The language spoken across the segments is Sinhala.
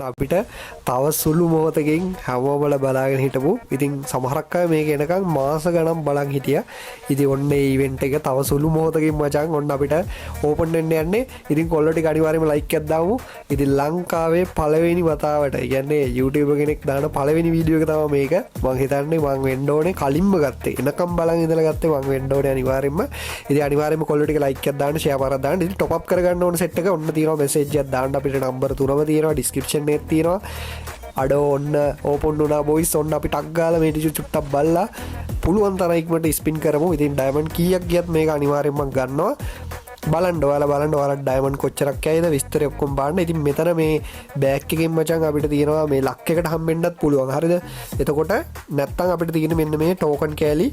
අපිට තව සුළු මොහොතකින් හැමෝමල බලාගෙන හිටපු. ඉතින් සමහරක් අය මේක එනකන් මාස ගණන් බලන් හිටියා. ඉතින් ඔන්න ඒ ඉවෙන්ට් එක තව සුළු මොහොතකින් මචං ඔන්න අපිට ඕපන් වෙන්න යන්නේ. ඉතින් කොල්ලෝ ටික අනිවාර්යයෙන්ම ලයික් එකක් දාමු. ඉතින් ලංකාවේ පළවෙනි වතාවට කියන්නේ YouTube කෙනෙක් දාන පළවෙනි වීඩියෝ එක තමයි මේක. මම හිතන්නේ මම වෙන්න ඕනේ කලින්ම ගත්තේ. එනකම් බලන් ඉඳලා ගත්තේ මම වෙන්න ඕනේ අනිවාර්යයෙන්ම. ඉතින් අනිවාර්යයෙන්ම කොල්ලෝ ටික ලයික් එකක් දාන්න, ෂෙයා කරලා දාන්න. ඉතින් টොප් අප් කරගන්න ඕන සෙට් එක ඔන්න තියෙනවා. මෙසේජ් එකක් දාන්න අපිට නම්බර 3ම තියෙනවා ඩිස්ක්‍රිප්ෂන් තියෙනවා. අඩෝ ඔන්න ඕපන් වුණා බොයිස්. ඔන්න අපි ටක් ගාලා මේ ටික චුට්ටක් බලලා පුළුවන් තරම් ඉක්මනට ස්පින් කරමු. ඉතින් ඩයමන්ඩ් කීයක් ගියත් මේක අනිවාර්යෙන්ම මම ගන්නවා. බලන්න ඔයාලා ඩයමන්ඩ් කොච්චරක් යයිද විස්තරය ඔක්කොම බලන්න. ඉතින් මෙතන මේ බෑග් එකෙන් මචං අපිට තියෙනවා මේ ලක් එකට හම්බෙන්නත් පුළුවන්. හරිද? එතකොට නැත්තම් අපිට තියෙන මෙන්න මේ ටෝකන් කෑලි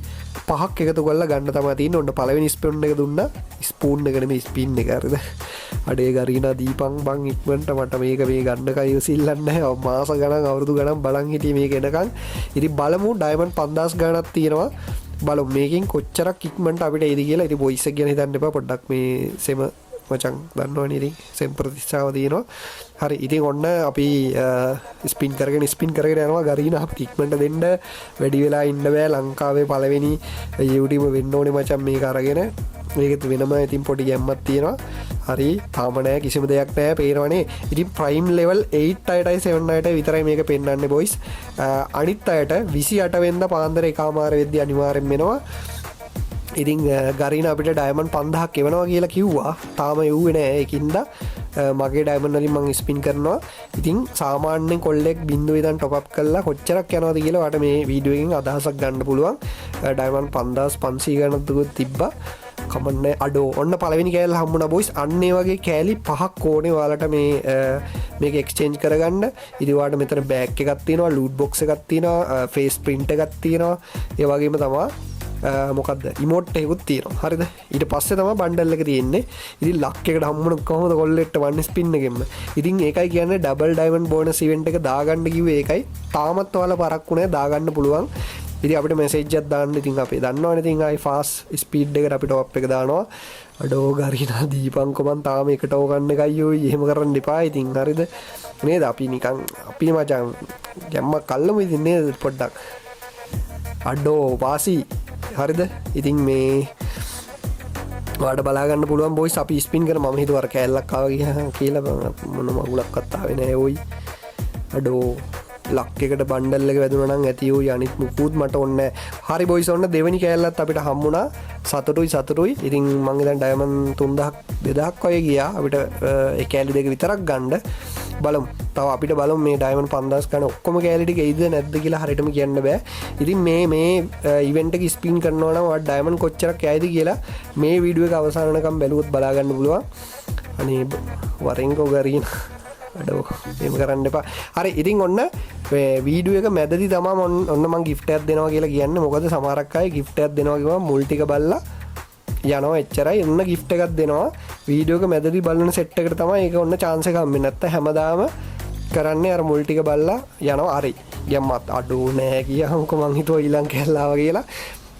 5ක් එකතු කරලා ගන්න තමයි තියෙන්නේ. ඔන්න පළවෙනි ස්පූන් එක දුන්නා. ස්පූන් එක නෙමෙයි ස්පින් එක. හරිද? අඩේ ගරීනා දීපන් බං ඉක්මනට මට මේක මේ ගන්න කයි සිල්ලන්නේ නැහැ. මාස ගණන් අවුරුදු ගණන් බලන් හිටියේ මේක එනකන්. ඉතින් බලමු ඩයමන්ඩ් 5000 ගණනක් තියෙනවා. බලමු මේකෙන් කොච්චරක් ඉක්මනට අපිට එයිද කියලා. ඉතින් වොයිස් එක ගැන හිතන්න එපා පොඩ්ඩක්. මේ සෙම මචං දන්නවනේ ඉතින් සෙම් ප්‍රතිස්ථාව තියෙනවා. හරි ඉතින් ඔන්න අපි ස්පින් කරගෙන යනවා. ගරීනා අපිට ඉක්මනට දෙන්න වැඩි වෙලා ඉන්න බෑ. ලංකාවේ පළවෙනි YouTube වෙන්න ඕනේ මචං මේක අරගෙන. මේකත් වෙනම ඉතින් පොඩි ගැම්මක් තියෙනවා. හරි තාම නෑ කිසිම දෙයක් නෑ පේනවනේ. ඉතින් ප්‍රයිම් ලෙවල් 8 අයටයි 7 අයටයි විතරයි මේක පෙන්වන්නේ බොයිස්. අනිත් අයට 28 වෙනිදා පාන්දර 1:00 වෙද්දී අනිවාර්යෙන් වෙනවා. ඉතින් ගරීන අපිට ඩයමන්ඩ් 5000ක් එවනවා කියලා කිව්වා. තාම එව්වේ නෑ. ඒකින්ද මගේ ඩයමන්ඩ් වලින් මම ස්පින් කරනවා. ඉතින් සාමාන්‍යයෙන් කොල්ලෙක් බින්දුව ඉඳන් টොප් අප් කරලා කොච්චරක් යනවද කියලා ඔයාලට මේ වීඩියෝ එකෙන් අදහසක් ගන්න පුළුවන්. ඩයමන්ඩ් 5500 ගණන් දුක තිබ්බා. කමන්නේ අඩෝ ඔන්න පළවෙනි කෑල්ල හම්බුණා බොයිස්. අන්න ඒ වගේ කෑලි 5ක් ඕනේ ඔයාලට මේක එක්ස්චේන්ජ් කරගන්න. ඉතින් ඔයාලට මෙතන බෑග් එකක් තියෙනවා, ලූට් බොක්ස් එකක් තියෙනවා, ෆේස් ප්‍රින්ට් එකක් තියෙනවා. ඒ වගේම තමයි මොකක්ද ඉමෝට් එකකුත් තියෙනවා. හරිද? ඊට පස්සේ තමයි බණ්ඩල් එක තියෙන්නේ. ඉතින් ලක් එකට හම්බුණොත් කොහොමද කොල්ලෙට්ට වන් ස්පින් එකෙන්ම. ඉතින් ඒකයි කියන්නේ ඩබල් ඩයමන්ඩ් බෝනස් ඉවෙන්ට් එක දාගන්න කිව්වේ ඒකයි. තාමත් ඔයාලා පරක්කු නැහැ දාගන්න පුළුවන්. ඉතින් අපිට මෙසේජ් එකක් දාන්න. ඉතින් අපි දන්නවනේ ඉතින් ආයි ෆාස්ට් ස්පීඩ් එකට අපි টොප් එක දානවා. අඩෝ ගරිනා දීපන්කො මන් තාම එකට ඕගන්න එකයි ඔය එහෙම කරන්න එපා. ඉතින් හරිද නේද? අපි නිකන් අපි මචං ගැම්මක් කල්ලමු ඉතින් නේද පොඩ්ඩක්. අඩෝ වාසි හරිද? ඉතින් මේ ඔයාලට බලා ගන්න පුළුවන් බොයිස්. අපි ස්පින් කරන මම හිතුවා අර කෑල්ලක් ආවා කියලා මොන මගුලක්වත් ආවේ නැහැ ඔයි. අඩෝ ලක් එකට බණ්ඩල් එක වැදුනා නම් ඇති ඔය අනිත් මුකුත් මට ඕනේ නැහැ. හරි බොයිස් ඔන්න දෙවෙනි කෑල්ලත් අපිට හම්බුණා. සතුටුයි. ඉතින් මං ඉතින් ඩයමන්ඩ් 3000 2000ක් වගේ ගියා අපිට ඒ කෑලි දෙක විතරක් ගන්න. බලමු. තව අපිට බලමු මේ ඩයමන්ඩ් 5000 ගන්න ඔක්කොම කෑලි ටික එයිද නැද්ද කියලා හරියටම කියන්න බෑ. ඉතින් මේ ඉවෙන්ට් එක ස්පින් කරනවා නම් ඔයාලා ඩයමන්ඩ් කොච්චරක් යයිද කියලා මේ වීඩියෝ එක අවසන් වෙනකම් බැලුවොත් බලා ගන්න පුළුවන්. අනේ වරෙන්කෝ ගරීන අඩෝ එහෙම කරන්න එපා. හරි ඉතින් ඔන්න වීඩියෝ එක මැදදී තමයි ඔන්න මම gift එකක් දෙනවා කියලා කියන්නේ. මොකද සමහරක් අය gift එකක් දෙනවා කිව්වම මුල් ටික බලලා යනවා එච්චරයි. ඔන්න gift එකක් දෙනවා. වීඩියෝ එක මැදදී බලන සෙට් එකට තමයි ඒක ඔන්න chance එක හම්බෙන්නේ. නැත්නම් හැමදාම කරන්නේ අර මුල් ටික බලලා යනවා. හරි ගැම්මත් අඩෝ නෑ කියහන්කො මං හිතුවා ඊළඟ කැල්ලාව කියලා.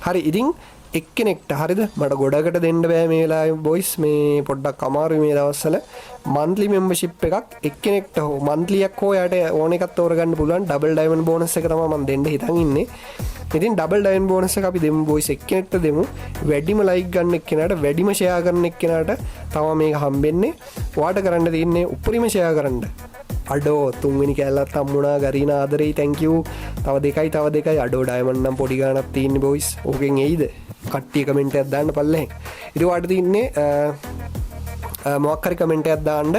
හරි ඉතින් එක්කෙනෙක්ට හරිද මට ගොඩකට දෙන්න බෑ මේ වෙලාවේ බොයිස්. මේ පොඩ්ඩක් අමාරුයි මේ දවස්වල. මන්ත්ලි මෙම්බර්ෂිප් එකක් එක්කෙනෙක්ට හෝ මන්ත්ලියක් හෝ යාට ඕන එකක් තෝරගන්න පුළුවන්. ඩබල් ඩයමන්ඩ් බෝනස් එක තමයි මම දෙන්න හිතන් ඉන්නේ. ඉතින් ඩබල් ඩයමන්ඩ් බෝනස් එක අපි දෙමු බොයිස්. එක්කෙනෙක්ට දෙමු. වැඩිම ලයික් ගන්න එක්කෙනාට වැඩිම ෂෙයා කරන එක්කෙනාට තමයි මේක හම්බෙන්නේ. ඔයාට කරන්න තියෙන්නේ උපරිම ෂෙයා කරන්න. අඩෝ තුන්වෙනි කෑල්ලත් හම්බුණා. ගරීනා ආදරෙයි thank you. තව දෙකයි. අඩෝ ඩයමන්ඩ් නම් පොඩි ගාණක් තියෙන්නේ බොයිස්. ඕකෙන් එයිද? කට්ටිය කමෙන්ට් එකක් දාන්න පල්ලෙන්. ඉතින් ඔයාලට තියන්නේ මොකක් හරි කමෙන්ට් එකක් දාන්න.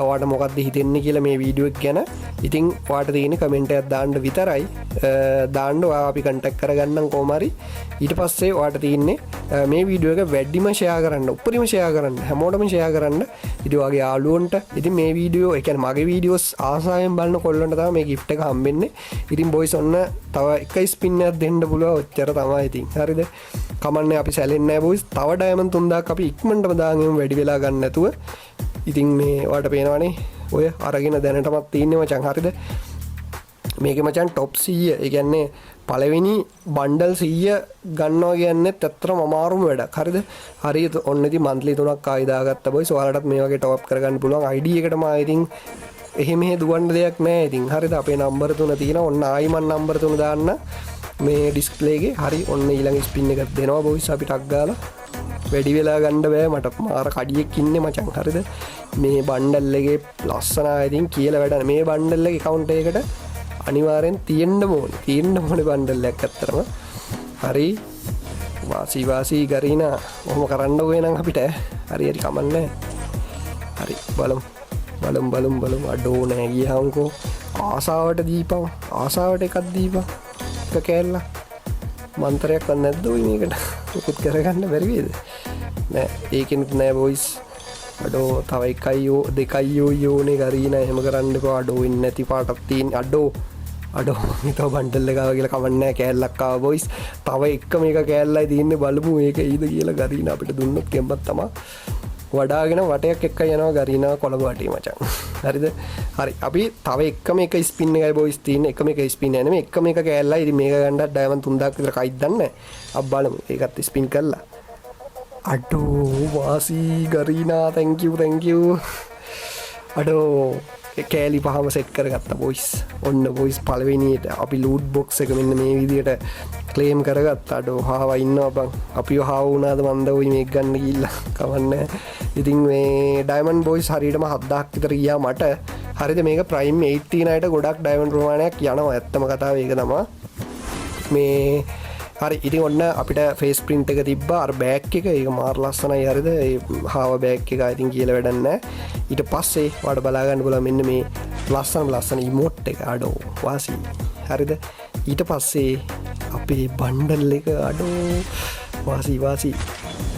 ඔයාලට මොකක්ද හිතෙන්නේ කියලා මේ වීඩියෝ එක ගැන. ඉතින් ඔයාලට තියෙන්නේ කමෙන්ට් එකක් දාන්න විතරයි. දාන්න ඔයා අපි කන්ටැක්ට් කරගන්නම් කොහොම හරි. ඊට පස්සේ ඔයාලට තියෙන්නේ මේ වීඩියෝ එක වැඩිම ෂෙයා කරන්න. උපරිම ෂෙයා කරන්න. හැමෝටම ෂෙයා කරන්න. ඉතින් ඔයාගේ යාළුවන්ට ඉතින් මේ වීඩියෝ ඒ කියන්නේ මගේ වීඩියෝස් ආසාවෙන් බලන කොල්ලන්ට තමයි මේ gift එක හම්බෙන්නේ. ඉතින් බොයිස් ඔන්න තව එකයි ස්පින් එකක් දෙන්න පුළුවන්. ඔච්චර තමයි ඉතින්. හරිද? කමන්නේ අපි සැලෙන්නේ නැහැ බොයිස්. තව ඩයමන්ඩ් 3000ක් අපි ඉක්මනටම දාගෙන වැඩි වෙලා ගන්න නැතුව. ඉතින් මේ ඔයාලට පේනවනේ ඔය අරගෙන දැනටමත් තියෙන්නේ මචං. හරිද? මේකේ මචං টොප් 100 ඒ කියන්නේ පළවෙනි බණ්ඩල් 100 ගන්නවා කියන්නේ ඇත්තටම අමාරුම වැඩක්. හරිද? හරියට ඔන්න ඉතින් මන්ත්ලි 3ක් ආයි දාගත්තා බොයිස්. ඔයාලටත් මේ වගේ টොප් අප් කරගන්න පුළුවන්. ID එකටම ආයි ඉතින් එහෙම දුවන්න දෙයක් නෑ. ඉතින් හරිද අපේ නම්බර 3 තියෙනවා. ඔන්න ආයි මම නම්බර 3 දාන්න මේ ඩිස්ප්ලේ එකේ. හරි ඔන්න ඊළඟ ස්පින් එකක් දෙනවා බොයිස් අපි ටක් ගාලා. වැඩි වෙලා ගන්න බෑ මට මාර කඩියෙක් ඉන්නේ මචං. හරිද මේ බණ්ඩල් එකේ ලස්සනයි. ඉතින් කියලා වැඩ මේ බණ්ඩල් එකේ account එකකට අනිවාර්යෙන් තියෙන්න ඕනේ බණ්ඩල් එකක් අත්තරම. හරි වාසි ගරීනා ඔහොම කරන්න ඕනේ නම් අපිට හරි කමන්නේ. හරි බලමු අඩෝ නෑ ගියාම්කෝ. ආසාවට දීපන් ආසාවට එකක් දීපන් එක කෑල්ල මන්තරයක් වත් නැද්ද ඔය මේකට මොකුත් කරගන්න බැරි වේද නෑ ඒකෙනුත් නෑ බොයිස්. අඩෝ තව දෙකයි යෝනේ ගරීනා එහෙම කරන්න එපා. අඩෝ ඉන්නේ නැති පාටක් තියෙන අඩෝ හිතව බන්ඩල් එක ආවා කියලා කවන්නේ නැහැ. කෑල්ලක් ආවා බොයිස්. තව එක මේක කෑල්ලයි තියෙන්නේ බලමු මේක ඊද කියලා. ගරීනා අපිට දුන්නොත් කෙම්බක් තමයි වඩාගෙන වටයක් එක්ක යනවා ගරීනා කොළඹ වටේ මචං. හරිද හරි අපි තව එකම එක ස්පින් එකයි බොයිස් තියෙන්නේ. එකම එක ස්පින් එක නෙමෙයි එකම එක කෑල්ලයි. ඉතින් මේක ගන්නත් ඩයමන්ඩ් 3000ක් විතර කයිද දන්නේ. අපි බලමු ඒකත් ස්පින් කරලා. අඩෝ වාසි ගරීනා thank you අඩෝ කෑලි පහම සෙට් කරගත්තා බොයිස්. ඔන්න බොයිස් පළවෙනියට අපි ලූට් බොක්ස් එක මෙන්න මේ විදිහට ක්ලේම් කරගත්තා. අඩෝ හාවා ඉන්නවා බං. අපිව හාව වුණාද මන්ද ඔයි මේක ගන්න ගිහිල්ලා කවන්නේ. ඉතින් මේ ඩයමන්ඩ් බොයිස් හරියටම 7000ක් විතර ගියා මට. හරිද මේක ප්‍රයිම් 89ට ගොඩක් ඩයමන්ඩ් ප්‍රමාණයක් යනවා. ඇත්තම කතාව ඒක තමයි මේ හරි ඉතින් ඔන්න අපිට ෆේස් ප්‍රින්ට් එක තිබ්බා අර බෑග් එක. ඒක මාර ලස්සනයි. හරිද ඒ හාව බෑග් එක ඉතින් කියලා වැඩක් නැහැ. ඊට පස්සේ ඔයාලට බලා ගන්න පුළුවන් මෙන්න මේ ලස්සන ඉමෝට් එක. අඩෝ වාසි හරිද. ඊට පස්සේ අපේ බණ්ඩල් එක අඩෝ වාසි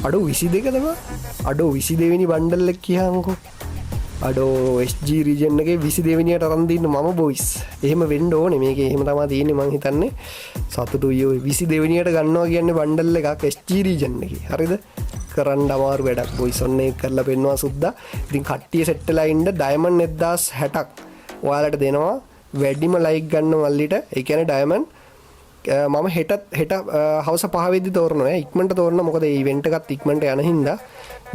අඩෝ 22 තමයි. අඩෝ 22 වෙනි බණ්ඩල් එක කියහන්කෝ. අඩෝ SG රීජන් එකේ 22 වෙනියට අරන් දින්න මම බොයිස්. එහෙම වෙන්න ඕනේ මේකේ. එහෙම තමයි තියෙන්නේ මං හිතන්නේ. සතුටුයි ඔය 22 වෙනියට ගන්නවා කියන්නේ බණ්ඩල් එකක් SG රීජන් එකේ. හරිද? කරන්න අමාරු වැඩක් බොයිස්. ඔන්න ඒක කරලා පෙන්නවා සුද්දා. ඉතින් කට්ටිය සෙට් වෙලා ඉන්න ඩයමන්ඩ් 1060ක් ඔයාලට දෙනවා. වැඩිම ලයික් ගන්න මල්ලිට. ඒ කියන්නේ ඩයමන්ඩ් මම හෙට හවස 5 වෙද්දි තෝරනවා. ඉක්මනට තෝරනවා. මොකද මේ ඉවෙන්ට් එකත් ඉක්මනට යන හින්දා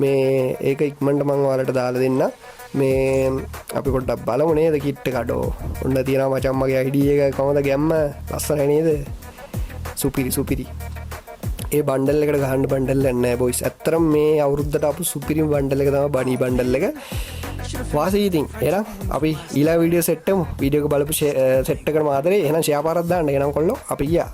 මේ ඒක ඉක්මනට මම ඔයාලට දාලා දෙන්න. මේ අපි පොඩ්ඩක් බලමු නේද කිට් එක. අඩෝ ඔන්න තියෙනවා මචං මගේ ID එක කොහමද ගැම්ම ලස්සනයි නේද. සුපිරි ඒ බණ්ඩල් එකට ගහන්න බණ්ඩල් නැහැ බොයිස්. ඇත්තටම මේ අවුරුද්දට ආපු සුපිරිම බණ්ඩල් එක තමයි බනි බණ්ඩල් එක. වාසි ඉතින් එහෙනම් අපි ඊළඟ වීඩියෝ සෙට් එකමු. වීඩියෝ එක බලපු සෙට් එකට මාතරේ එහෙනම් ෂෙයා පාරක් දාන්න. එහෙනම් කොල්ලෝ අපි ගියා.